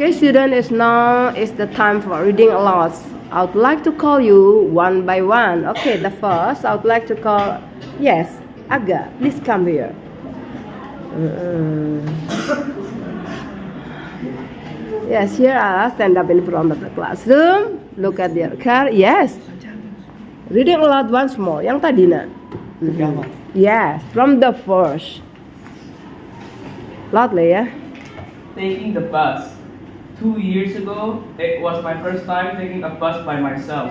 Okay, student, is the time for reading aloud. I would like to call you one by one. Okay, the first I would like to call, yes, Aga, please come here. Yes, here are stand up in front of the classroom. Look at their car. Yes, reading aloud once more. Yang tadi nak? Yes, from the first. Loudly, yeah. Taking the bus. 2 years ago, it was my first time taking a bus by myself.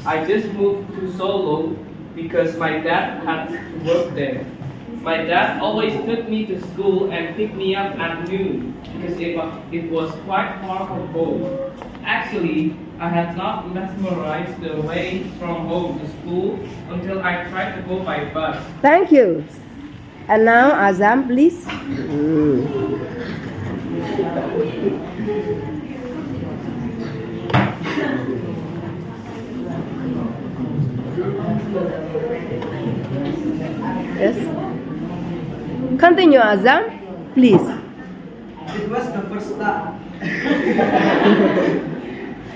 I just moved to Solo because my dad had to work there. My dad always took me to school and picked me up at noon because it was quite far from home. Actually, I had not memorized the way from home to school until I tried to go by bus. Thank you. And now, Azam, please. Yes. Continue, Azam, please. It was the first time.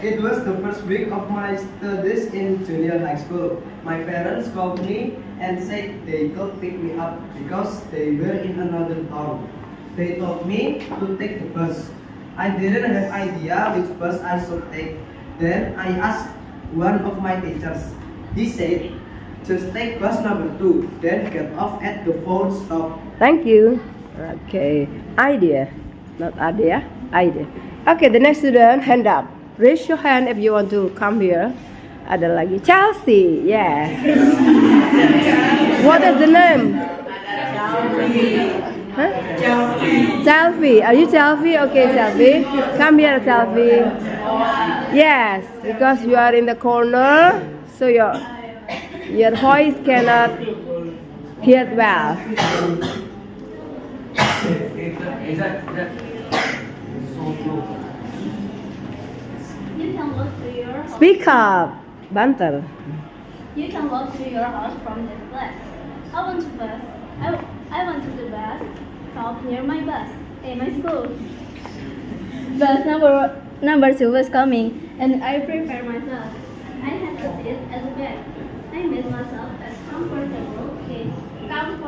It was the first week of my studies in junior high school. My parents called me and said they could pick me up because they were in another town. They told me to take the bus. I didn't have idea which bus I should take. Then I asked one of my teachers. He said, just take bus number 2, then get off at the fourth stop. Thank you. Okay. Idea. Not idea. Idea. Okay, the next student, hand up. Raise your hand if you want to come here. Ada lagi. Chelsea. Yeah. What is the name? Huh? Selfie. Are you Selfie? Okay, Selfie. Come here, Selfie. Yes, because you are in the corner, so your voice cannot hear well. You can walk to your house. Speak up, Banter. You can walk to your house from the class. I want to bus. I went to the bus stop near my school. Bus number 2 was coming, and I prepared myself. I had to sit at the back. I made myself as comfortable as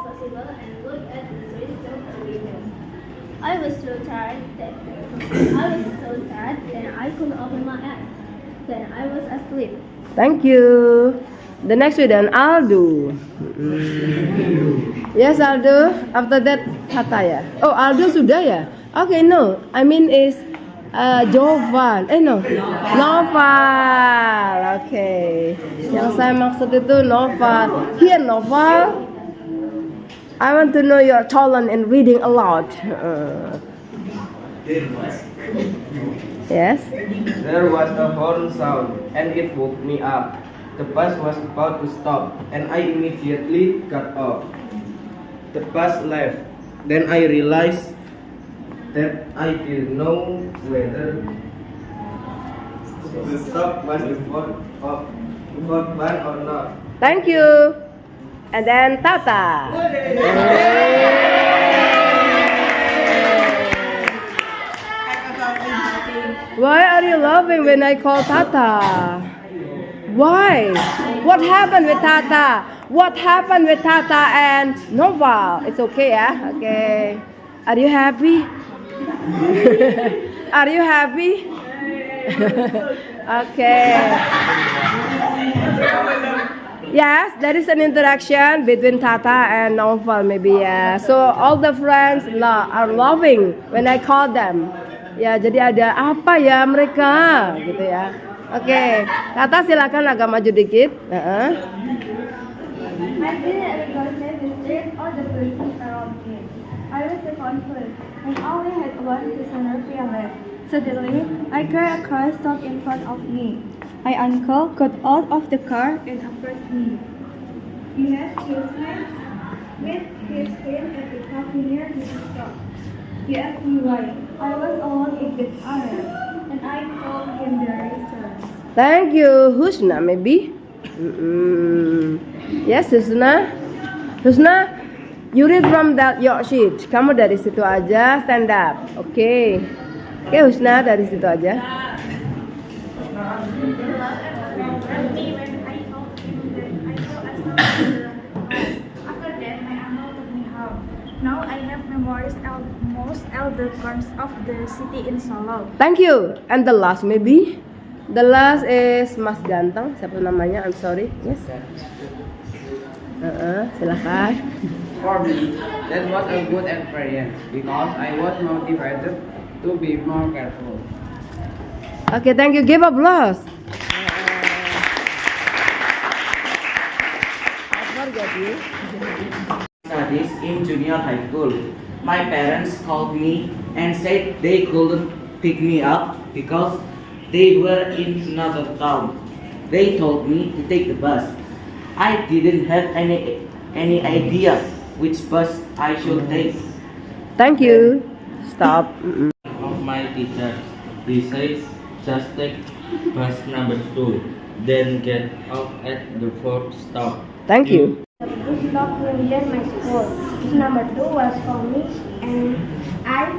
possible and looked at the street through the window. I was so tired that I couldn't open my eyes. Then I was asleep. Thank you. The next student, Aldo. Yes, Aldo. After that, Tata ya. Oh, Aldo sudah ya. Okay, no. I mean is Jovan. No. Noval. Okay. Yang saya maksud itu Noval. Here, Noval. I want to know your talent in reading aloud. Yes. There was a horn sound and it woke me up. The bus was about to stop and I immediately got off. The bus left. Then I realized that I didn't know whether the stop was the fourth one or not. Thank you. And then Tata. Why are you laughing when I call Tata? Why? What happened with Tata? What happened with Tata and Noval? It's okay, yeah? Okay. Are you happy? Are you happy? Okay. Yes, there is an interaction between Tata and Noval maybe ya. So all the friends are laughing when I call them. Ya, jadi ada apa ya mereka gitu ya. Oke, Tata silakan agak maju dikit. I didn't recognize the street or the places around me. I was so confused and only had one listener left. Suddenly, I came across stop in front of me. My uncle got out of the car and approached me. He had his hand with his hand at the coffee near the stop. He asked me why. I was alone in the area, and I told him the reason. Thank you, Husna maybe. Yes, Husna. Husna, You read from that your sheet. Kamu dari situ aja, stand up. Oke. Oke, Husna dari situ aja. After that, my uncle took me home. Now I have memorized most all the corners of the city in Solo. Thank you. And the last maybe. The last is Mas Ganteng. Siapa namanya? I'm sorry. Yes. Silakan. For me, that was a good experience because I was motivated to be more careful. Okay, thank you. Give applause. Studies in junior high school. My parents called me and said they couldn't pick me up because they were in another town. They told me to take the bus. I didn't have any idea which bus I should take. Thank you. Stop. Of my teacher, he says just take bus number 2, then get off at the fourth stop. Thank you. Bus stop near my school. Bus number 2 was for me and I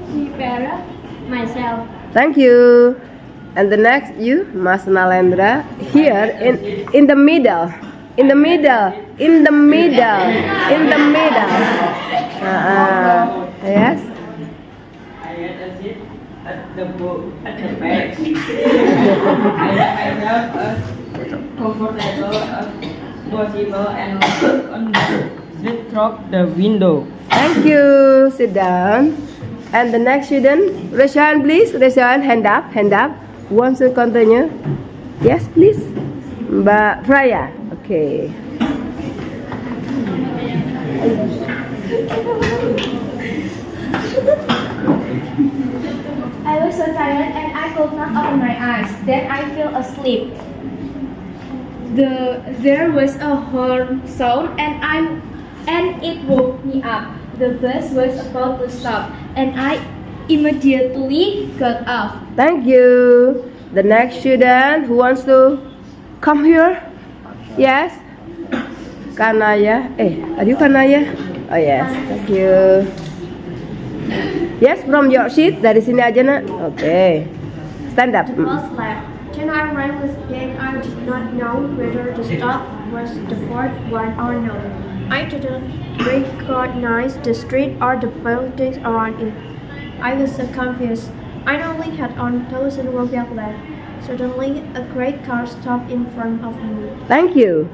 prepared myself. Thank you. And the next you, Mas Nalendra, here in the middle. In the middle. In the middle. In the middle. Yes. I had a seat at the back. I have a comfortable, possible, and on the street through the window. Thank you. Sit down. And the next student, Reshan, please. Reshan, hand up, hand up. Want to continue? Yes, please. Mbak Freya. Okay. I was so tired and I could not open my eyes. Then I fell asleep. There was a horn sound and it woke me up. The bus was about to stop and I immediately got off. Thank you. The next student who wants to come here? Yes. Kanaya. Are you Kanaya? Oh yes. Thank you. Yes, from your seat. Dari sini aja nak. Okay. Stand up. Bus left. When I arrived with again, I did not know whether the stop was the fourth one or no. I didn't recognize the street or the buildings around it. I was so confused. I only had 1,000 rupiah left. Suddenly, a great car stopped in front of me. Thank you.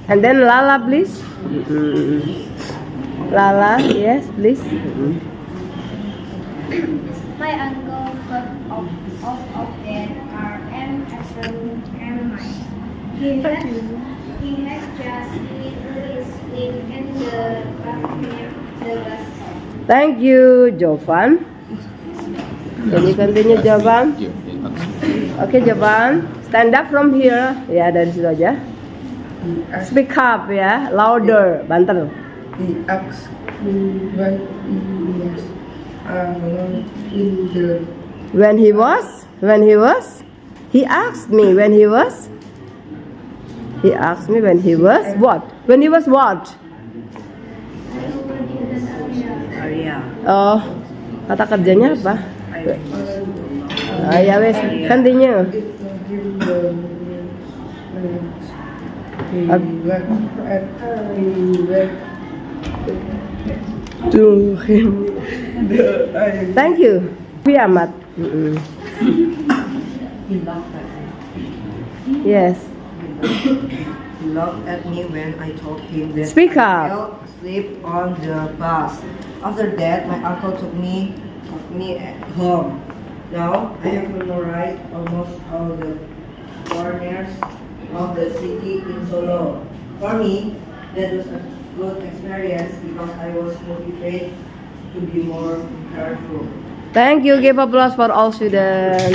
And then Lala, please. Lala, yes, please. My uncle got off of that car and assumed mine. He had just literally sleep in the back near the bus stop. Thank you, Jovan. Jadi continue Jovan. Oke, Jovan. Stand up from here. Ya, dari situ aja. Speak up ya, louder, banter. He asked me when he was alone in the When he was, he asked me when he was. He asked me when he was what? When he was what? Oh, kata kerjanya apa? Ya wes, continue. To him. Thank you. Piamat. Yes. He laughed at me when I told him that Speak I up. fell asleep on the bus. After that, my uncle took me at home. Now I have memorized almost all the corners of the city in Solo. For me, that was a good experience because I was motivated to be more careful. Thank you. Give applause for all students.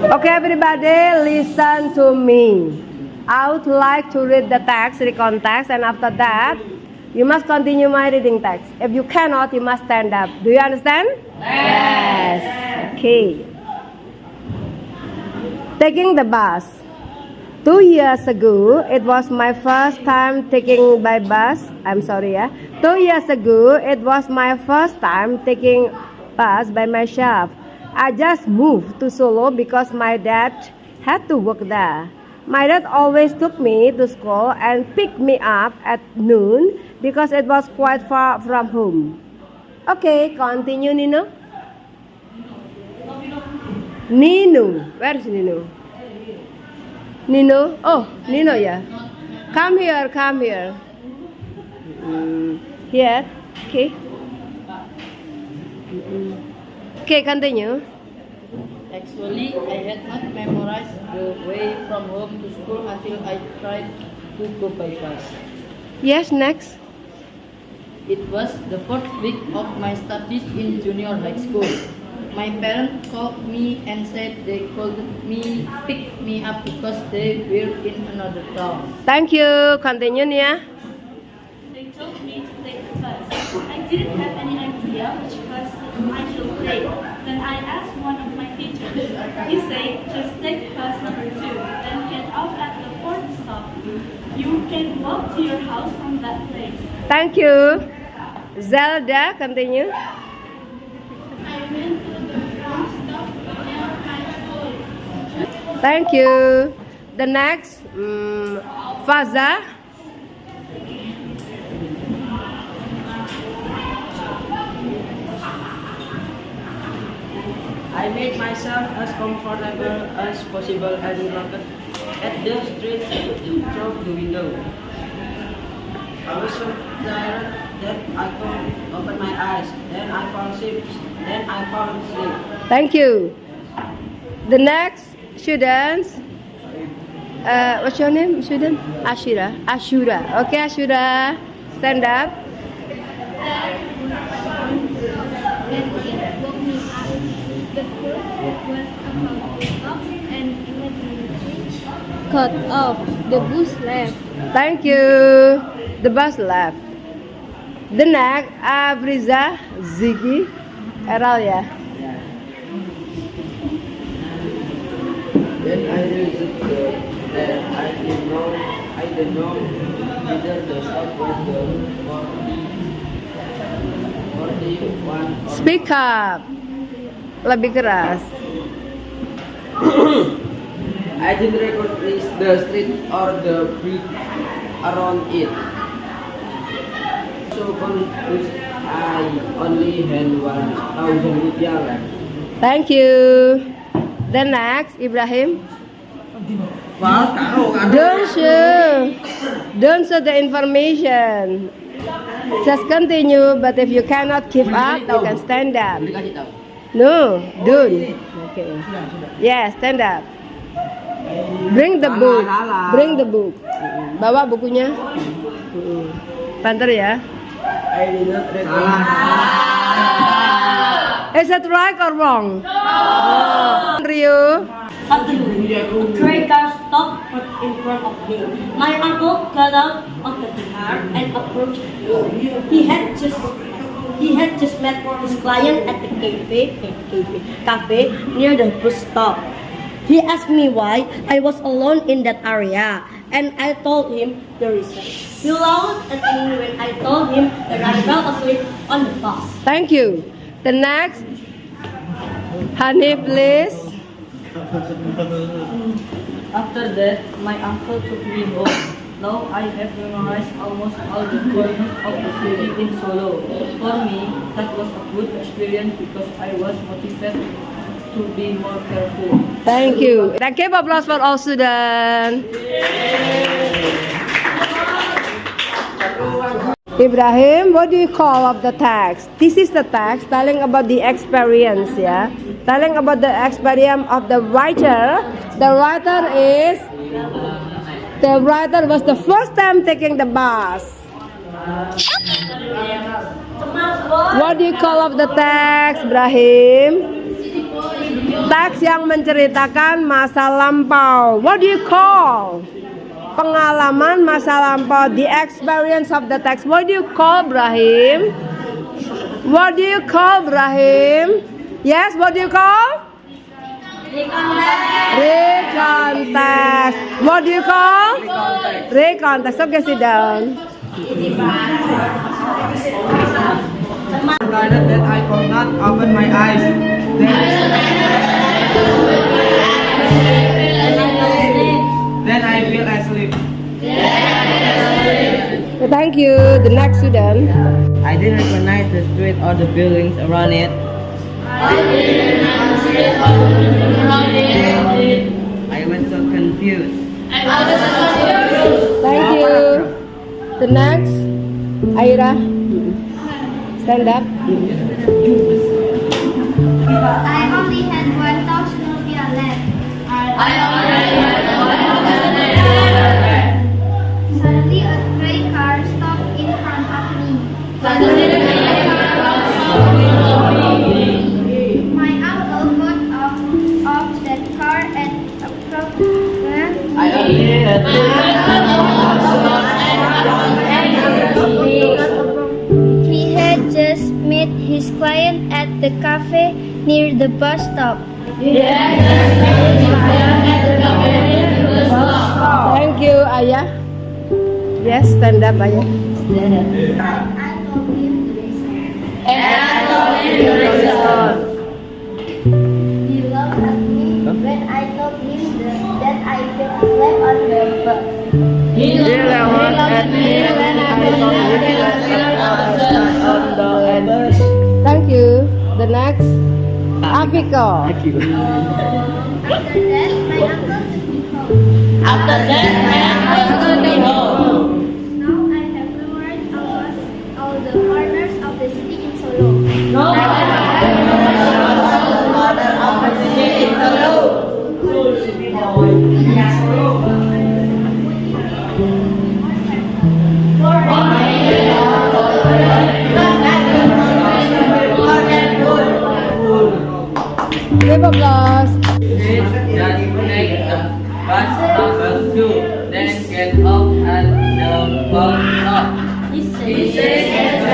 Okay, everybody, listen to me. I would like to read the text, recon text, and after that, you must continue my reading text. If you cannot, you must stand up. Do you understand? Yes. Okay. Taking the bus. 2 years ago, it was my first time taking by bus. I'm sorry, yeah. 2 years ago, it was my first time taking bus by myself. I just moved to Solo because my dad had to work there. My dad always took me to school and picked me up at noon because it was quite far from home. Okay, continue, Nino. Nino, where is Nino? Nino, oh, Nino, yeah. Come here, come here. Here, okay. Okay, continue. Actually, I had not memorized the way from home to school until I tried to go by bus. Yes, next. It was the fourth week of my studies in junior high school. My parents called me and said they couldn't pick me up because they were in another town. Thank you. Continue, Nia. They told me to take the bus. I didn't have any idea which bus I should take. Then I asked one of my teachers. He said, just take bus number 2, then get off at the 4th stop. You can walk to your house from that place. Thank you. Zelda, continue. I went to the 4th stop near high school. Thank you. The next, Faza. I made myself as comfortable as possible and looked at the street through the window. I was so tired that I couldn't open my eyes. Then I found sleep. Thank you. The next students. What's your name, student? Ashura. Ashura. Okay, Ashura. Stand up. The first was about to stop and immediately Cut off. The bus left. Thank you. The bus left. The next, Abriza, Ziggy, Eralia. Then I realized that I didn't know whether the stop was the 41 or Speak up. Lebih keras. I didn't recognize the street or the bridge around it. So confused, I only had 1,000 rupiah left. Thank you. The next, Ibrahim. Don't show the information. Just continue, but if you cannot keep up, you can stand up. No, don't. Okay. Yeah, stand up. Bring the book. Bring the book. Bawa bukunya. Pantar ya. I did not recognize. Is it right or wrong? No. Rio. Suddenly, a train car stopped in front of me. My uncle got out of the car and approached me. He had just met his client at the cafe near the bus stop. He asked me why I was alone in that area, and I told him the reason. He laughed at me when I told him that I fell asleep on the bus. Thank you. The next, Hanif, please. After that, my uncle took me home. Now I have memorized almost all the corners of the city in Solo. For me, that was a good experience because I was motivated to be more careful. Thank you. Thank you. Applause for all students. Ibrahim, what do you call of the text? This is the text telling about the experience, yeah? Telling about the experience of the writer. The writer was the first time taking the bus. What do you call of the text, Ibrahim? Teks yang menceritakan masa lampau. What do you call? Pengalaman masa lampau. The experience of the text. What do you call, Ibrahim? What do you call, Ibrahim? Yes, what do you call? Recontest. What do you call? Recontest. Okay, sit down. Decided that I could not open my eyes. Then I fell asleep. Thank you. The next student. I didn't recognize the street or the buildings around it. I was so confused. Thank you. The next, Aira. Stand up. I only had 1,000 rupiah left. Suddenly, a gray car stopped in front of me. My uncle got off that car and approached He had just met his client at the cafe near the bus stop. Thank you, Ayah. Yes, stand up, Ayah. I told him the reason. He laughed at me when I told him that I fell asleep on the bus. He laughed at me when I told him that I slept on the bus. Thank you. The next, Afiko. After that, my uncle took me home. Now I have memorized almost all the corners of the city in Solo. Give applause. Just take the bus number 2, then get off at the bus stop. He said